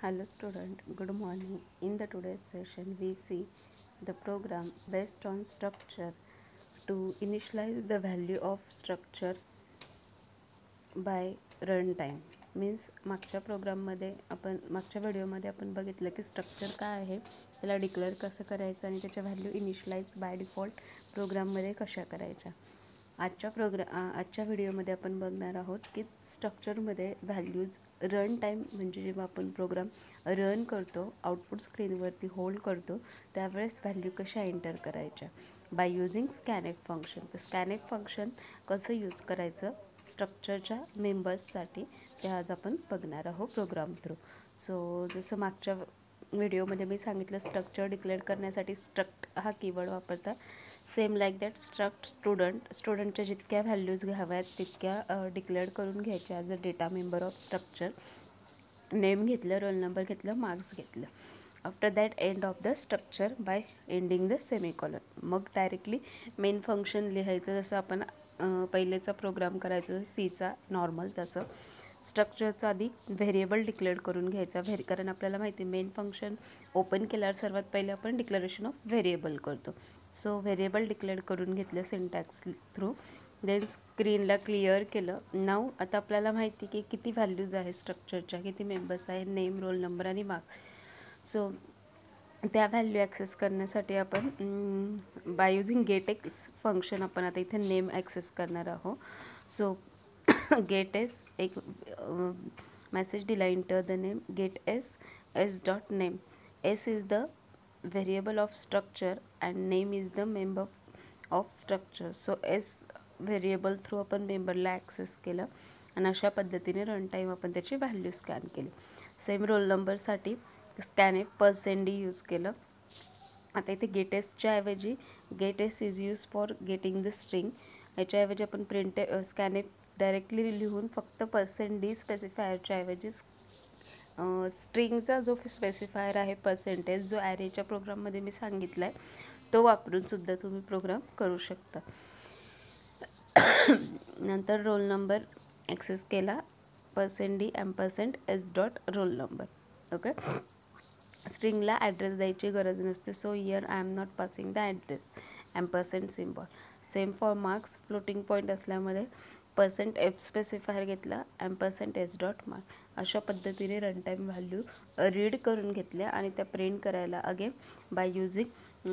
Hello student, good morning. In the today's session we see the program based on structure to initialize the value of structure by runtime. Means मागच्या प्रोग्राममध्ये मागच्या व्हिडिओमध्ये आपण बघितलं की structure काय आहे, त्याला डिक्लेअर कसं करायचं आणि त्याच्या व्हॅल्यू इनिशियलाइज बाय डिफॉल्ट प्रोग्राममध्ये कशा करायच्या. आजच्या व्हिडिओमध्ये आपण बघणार आहोत की स्ट्रक्चरमध्ये व्हॅल्यूज रन टाईम म्हणजे जेव्हा आपण प्रोग्राम रन करतो, आउटपुट स्क्रीनवरती होल्ड करतो त्यावेळेस व्हॅल्यू कशा एंटर करायच्या बाय यूजिंग स्कॅनएफ फंक्शन. तर स्कॅनएफ फंक्शन कसं यूज करायचं स्ट्रक्चरच्या मेंबर्ससाठी ते आज आपण बघणार आहोत प्रोग्राम थ्रू. सो जसं मागच्या व्हिडिओमध्ये मी सांगितलं, स्ट्रक्चर डिक्लेअर करण्यासाठी स्ट्रक्ट हा कीवर्ड वापरतात. सेम लाईक दॅट स्ट्रक्ट स्टुडंटच्या जितक्या व्हॅल्यूज घ्याव्यात तितक्या डिक्लेअर करून घ्यायच्या as a data member of structure. Name घेतलं, रोल नंबर घेतलं, मार्क्स घेतलं. After that end of the structure bye ending the semicolon. मग डायरेक्टली मेन फंक्शन लिहायचं, जसं आपण पहिलेचा प्रोग्राम करायचो सीचा नॉर्मल, तसं स्ट्रक्चरचा आधी व्हेरिएबल डिक्लेअर करून घ्यायचा. कारण आपल्याला माहिती मेन फंक्शन ओपन केल्यावर सर्वात पहिले आपण डिक्लेरेशन ऑफ व्हेरिएबल करतो. सो व्हेरिएबल डिक्लेअर करून घेतलं सिंटॅक्स थ्रू. देन स्क्रीनला क्लिअर केलं. नाव आता आपल्याला माहिती की किती व्हॅल्यूज आहे स्ट्रक्चरच्या, किती मेंबर्स आहे, नेम, रोल नंबर आणि मार्क्स. सो त्या व्हॅल्यू ॲक्सेस करण्यासाठी आपण बाय यूजिंग गेटएक्स फंक्शन आपण आता इथे नेम ॲक्सेस करणार आहोत. सो गेट एक मेसेज दिला, enter the name, get S dot name. S is the variable of structure and name is the member of structure. So S variable through आपण मेंबरला access केलं आणि अशा पद्धतीने रन टाईम आपण त्याची व्हॅल्यू स्कॅन केली. सेम रोल नंबरसाठी स्कॅनएफ %d यूज केलं. आता इथे गेटेसच्या ऐवजी gets is use for getting the string. याच्याऐवजी आपण स्कॅनएफ डायरेक्टली लिहून फक्त %d स्पेसिफायरच्या ऐवजी स्ट्रिंगचा जो स्पेसिफायर आहे पर्सेंटेज, जो ॲरेच्या प्रोग्राममध्ये मी सांगितला आहे, तो वापरून सुद्धा तुम्ही प्रोग्राम करू शकता. नंतर रोल नंबर ॲक्सेस केला, %d %s dot roll number. Okay, स्ट्रिंगला ॲड्रेस द्यायची गरज नसते. So here I am not passing the address, % symbol. Same for marks, floating point असल्यामुळे %f स्पेसिफायर घेतला %s डॉट मार्क. अशा पद्धतीने रन टाईम व्हॅल्यू रीड करून घेतल्या आणि त्या प्रिंट करायला again by using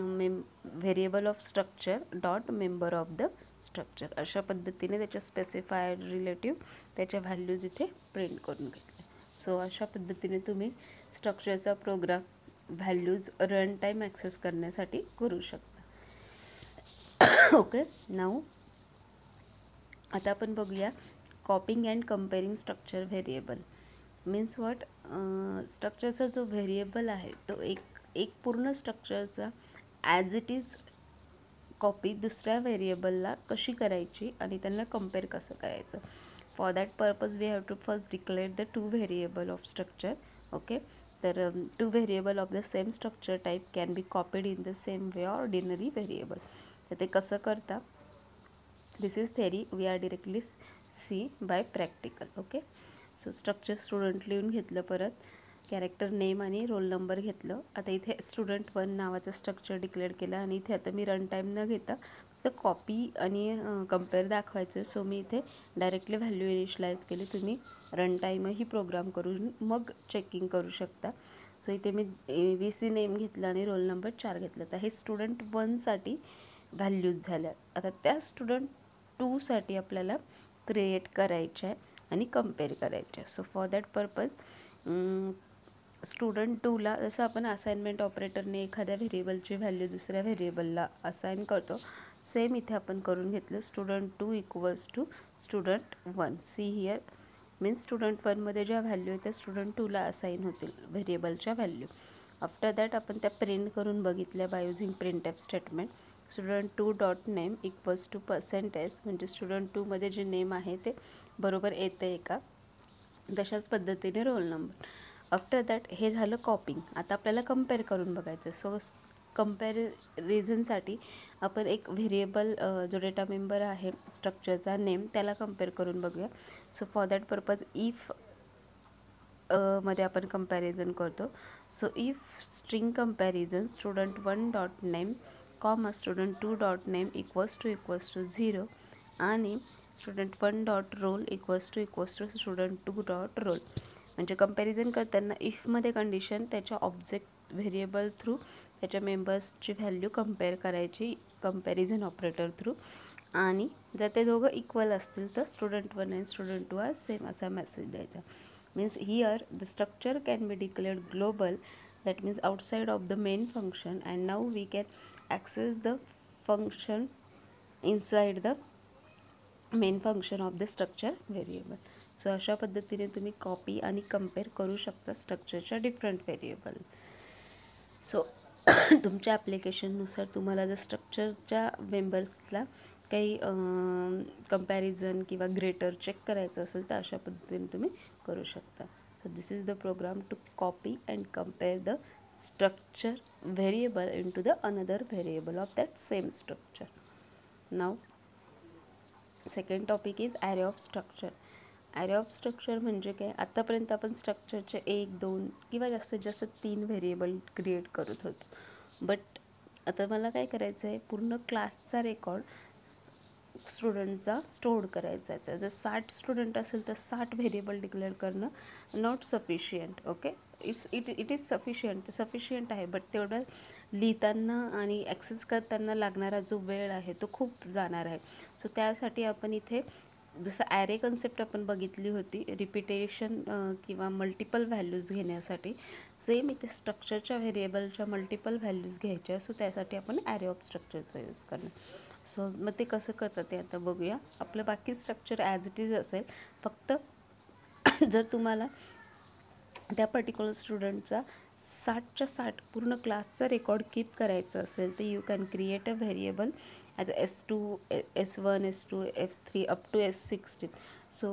variable of structure dot member of the structure. अशा पद्धतीने त्याच्या स्पेसिफायर रिलेटिव्ह त्याच्या व्हॅल्यूज इथे प्रिंट करून घेतल्या. सो अशा पद्धतीने तुम्ही स्ट्रक्चरचा program values run time access करण्यासाठी करू शकता. ओके, नाऊ आता आपण बघूया copying and comparing structure variable. Means what, स्ट्रक्चरचा जो व्हेरिएबल आहे तो एक पूर्ण स्ट्रक्चरचा ॲज इट इज कॉपी दुसऱ्या व्हेरिएबलला कशी करायची आणि त्यांना कम्पेअर कसं करायचं. For that purpose we have to first declare the 2 variable of structure. Okay, तर 2 variable of the same structure type can be copied in the same way ordinary variable. तर ते कसं करता, this is theory, we are directly see by practical. Okay, so structure student लिहून घेतलं, परत character name आणि roll number घेतलं. आता इथे student1 नावाचं स्ट्रक्चर डिक्लेअर केलं आणि इथे आता मी रन टाईम न घेता फक्त कॉपी आणि कम्पेअर दाखवायचं. सो मी इथे डायरेक्टली व्हॅल्यू इनिशियलाइज केली. तुम्ही रन टाईमही प्रोग्राम करून मग चेकिंग करू शकता. सो इथे मी VC नेम घेतलं आणि रोल नंबर 4 घेतलं. तर हे student1साठी व्हॅल्यूज झाल्या. आता त्या student2 साठी आपल्याला क्रिएट करायच्या आहे आणि कम्पेअर करायच्या. सो फॉर दॅट पर्पज student2ला जसं आपण असाइनमेंट ऑपरेटरने एखाद्या व्हेरिएबलची व्हॅल्यू दुसऱ्या व्हेरिएबलला असाइन करतो, सेम इथे आपण करून घेतलं. student2 equals to student1. See here, means student1मध्ये ज्या व्हॅल्यू आहेत त्या student2ला असाइन होतील व्हेरिएबलच्या व्हॅल्यू. आफ्टर दॅट आपण त्या प्रिंट करून बघितल्या by using printf statement. student2 dot name equals to %s, म्हणजे student2मध्ये जे नेम आहे ते बरोबर येतं आहे का. तशाच पद्धतीने रोल नंबर. आफ्टर दॅट हे झालं कॉपिंग. आता आपल्याला कम्पेअर करून बघायचं. सो कम्पॅरिझनसाठी आपण एक व्हेरिएबल जो डेटा मेंबर आहे स्ट्रक्चरचा नेम, त्याला कम्पेअर करून बघूया. So for that purpose if मध्ये आपण कंपॅरिझन करतो. So if string comparison student 1 dot name comma student 2 dot name equals to 0 आणि student 1 dot roll equals to student 2 dot roll. म्हणजे comparison करताना इफमध्ये कंडिशन त्याच्या ऑब्जेक्ट व्हेरिएबल थ्रू त्याच्या मेंबर्सची व्हॅल्यू कंपेअर करायची कंपॅरिझन ऑपरेटर थ्रू, आणि जर ते दोघं इक्वल असतील तर स्टुडंट 1 आणि स्टुडंट 2 आर सेम असा मेसेज द्यायचा. Means here the structure can be declared global, that means outside of the main function, and now we can access the function inside the main function of the structure variable. So अशा पद्धतीने तुम्ही copy आणि compare करू शकता स्ट्रक्चरच्या different variable. So तुमच्या ॲप्लिकेशननुसार तुम्हाला जर स्ट्रक्चरच्या मेंबर्सला काही कंपॅरिझन किंवा ग्रेटर चेक करायचं असेल तर अशा पद्धतीने तुम्ही करू शकता. So this is the program to copy and compare the structure variable into the another variable of that same structure. Now second topic is array of structure. Array of structure म्हणजे काय, आतापर्यंत आपण स्ट्रक्चरचे 1, 2 किंवा जास्तीत जास्त 3 व्हेरिएबल क्रिएट करत होतो. But आता मला काय करायचं आहे, पूर्ण क्लासचा रेकॉर्ड स्टुडंटचा स्टोअर करायचा आहे. तर जर 60 स्टुडंट असेल तर 60 व्हेरिएबल डिक्लेअर करणं not sufficient. Okay, it is sufficient आहे, बट तेवढं लिहिताना आणि ॲक्सेस करताना लागणारा जो वेळ आहे तो खूप जाणार आहे. सो त्यासाठी आपण इथे जसं ॲरे कन्सेप्ट आपण बघितली होती रिपिटेशन किंवा मल्टिपल व्हॅल्यूज घेण्यासाठी, सेम इथे स्ट्रक्चरच्या व्हेरिएबलच्या मल्टिपल व्हॅल्यूज घ्यायच्या. सो त्यासाठी आपण ॲरे ऑफ स्ट्रक्चरचा यूज करणार. सो मग ते कसं करतात ते आता बघूया. आपलं बाकी स्ट्रक्चर ॲज इट इज असेल, फक्त जर तुम्हाला त्या पर्टिक्युलर स्टुडंटचा 60च्या 60 पूर्ण क्लासचा रेकॉर्ड कीप करायचा असेल तर you can create a variable as S2, S1, S2, S3 up to S16. So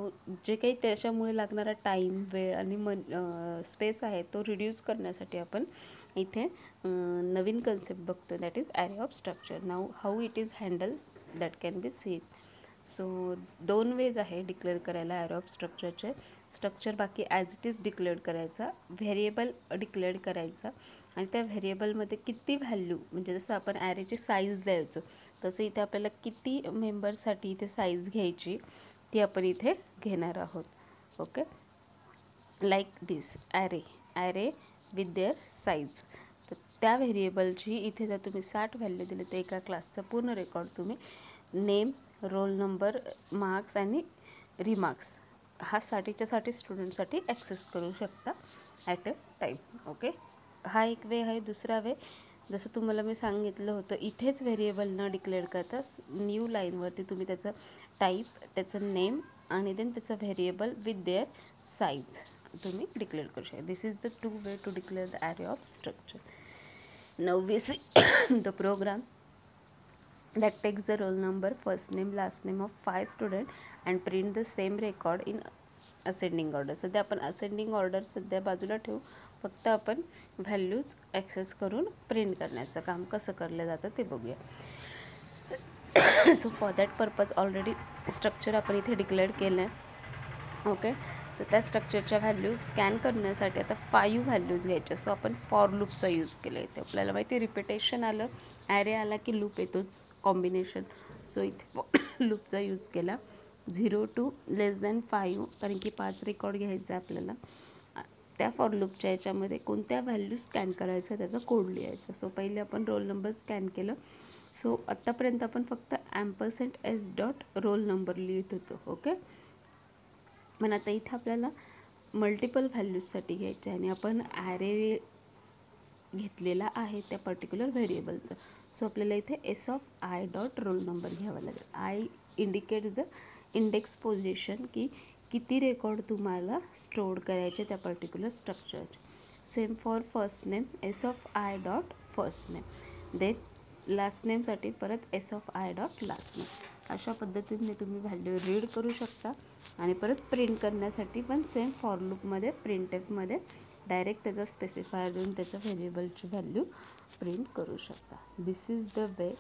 जे काही त्याच्यामुळे लागणारा टाईम, वेळ आणि स्पेस आहे तो रिड्यूस करण्यासाठी आपण इथे नवीन कन्सेप्ट बघतो, that is array of structure. Now how it is handle that can be seen. So 2 ways आहे डिक्लेअर करायला ॲरे ऑफ स्ट्रक्चरचे. स्ट्रक्चर बाकी ॲज इट इज डिक्लेअर करायचा, व्हेरिएबल डिक्लेअर करायचा, आणि त्या व्हेरिएबलमध्ये किती व्हॅल्यू, म्हणजे जसं आपण ॲरेची साईज द्यायचो तसं इथे आपल्याला किती मेंबरसाठी इथे साईज घ्यायची ती आपण इथे घेणार आहोत. Okay, like this array with their size. तर त्या व्हेरिएबलची इथे जर तुम्ही 60 व्हॅल्यू दिले तर एका क्लासचा पूर्ण रेकॉर्ड तुम्ही नेम, रोल नंबर, मार्क्स आणि रिमार्क्स हा 60च्या 60 स्टुडंटसाठी ॲक्सेस करू शकता ॲट अ टाईम. ओके, हा एक वे आहे. दुसरा वे, जसं तुम्हाला मी सांगितलं होतं, इथेच व्हेरिएबल न डिक्लेअर करता न्यू लाईनवरती तुम्ही त्याचं टाईप, त्याचं नेम आणि देन त्याचं व्हेरिएबल विथ देअर साईज तुम्ही डिक्लेअर करू शकता. This is the 2 way to declare the array of structure. Now we see the program that takes the roll number, first name, last name of 5 student and print the same record in ascending order. सध्या आपण ascending order सध्या बाजूला ठेवू, फक्त आपण values access करून print करण्याचं काम कसं करलं जातं ते बघूया. So for that purpose already structure आपण इथे डिक्लेअर केलं आहे. ओके, तर त्या स्ट्रक्चरच्या व्हॅल्यूज स्कॅन करण्यासाठी आता 5 व्हॅल्यूज घ्यायच्या. सो आपण फॉर लूपचा यूज केला इथे. आपल्याला माहिती रिपिटेशन आलं, ॲरे आला की लूप येतोच, कॉम्बिनेशन. सो इथे लूपचा यूज केला 0 to <5, कारण की 5 रेकॉर्ड घ्यायचा आहे आपल्याला. त्या फॉर लूपच्या याच्यामध्ये कोणत्या व्हॅल्यू स्कॅन करायचा त्याचा कोड लिहायचा. सो पहिले आपण रोल नंबर स्कॅन केलं. सो आत्तापर्यंत आपण फक्त %s डॉट रोल नंबर लिहित होतो. ओके, पण आता इथे आपल्याला मल्टिपल व्हॅल्यूजसाठी घ्यायचे आणि आपण ॲरे घेतलेला आहे त्या पर्टिक्युलर व्हेरिएबलचं. सो आपल्याला इथे S(i) डॉट रोल नंबर घ्यावा लागेल. I indicate the index position, की किती रेकॉर्ड तुम्हाला स्टोअर करायचे त्या पर्टिक्युलर स्ट्रक्चरचे. Same for first name, S(i) dot first name. Then last नेमसाठी परत S(i) डॉट लास्ट नेम. अशा पद्धतीने तुम्ही व्हॅल्यू रीड करू शकता आणि परत प्रिंट करण्यासाठी पण सेम फॉर लूपमध्ये प्रिंटएफमध्ये डायरेक्ट त्याचा स्पेसिफायर देऊन त्याचा व्हेरिएबलची व्हॅल्यू प्रिंट करू शकता. This is the way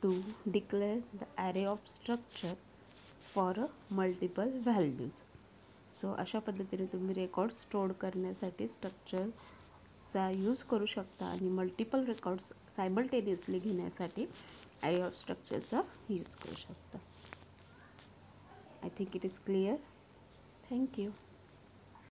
to declare the array of structure for a multiple values. So अशा पद्धतीने तुम्ही रेकॉर्ड स्टोअर करण्यासाठी स्ट्रक्चरचा यूज करू शकता आणि मल्टिपल रेकॉर्ड्स सायमल्टेनियसली घेण्यासाठी ॲरे ऑफ स्ट्रक्चरचा यूज करू शकता. I think it is clear. Thank you.